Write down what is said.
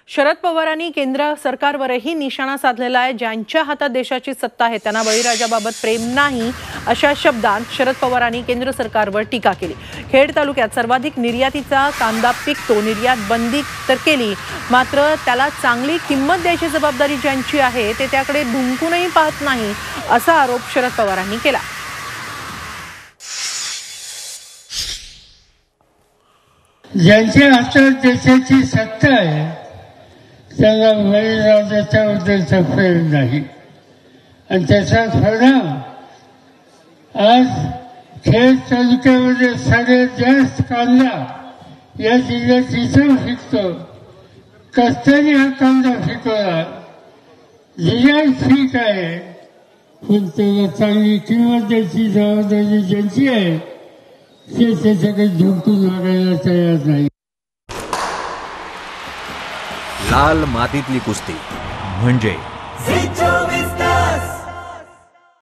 शरद पवारांनी केंद्र सरकारवरही निशाणा साधलेला आहे। ज्यांच्या हातात देशाची सत्ता आहे त्यांना बळीराजाबाबत प्रेम नाही, अशा शब्दांत शरद पवारांनी केंद्र सरकारवर टीका केली। खेड तालुक्यात सर्वाधिक निर्यातीचा कांदा पिकतो, निर्यात बंदी तर केली, मात्र त्याला चांगली किंमत द्यायची जबाबदारी ज्यांची आहे ते त्याकडे ढुंकूनही पाहत नाही, असा आरोप शरद पवारांनी केला। ज्यांच्या हातात देशाची सत्ता आहे त्याला बळीराजाच्या बद्दलचा प्रेम नाही, आणि त्याचा परिणाम आज खेड तालुक्यामध्ये सगळ्यात जास्त कांदा या जिल्ह्यात इथं पिकतो। कष्टाने हा कांदा पिकवला, निर्यात ठीक आहे, पण त्याला चांगली किंमत द्यायची जबाबदारी ज्यांची आहे ते त्याच्याकडे झुकून वागायला तयार नाही। लाल मातीतली कुस्ती म्हणजे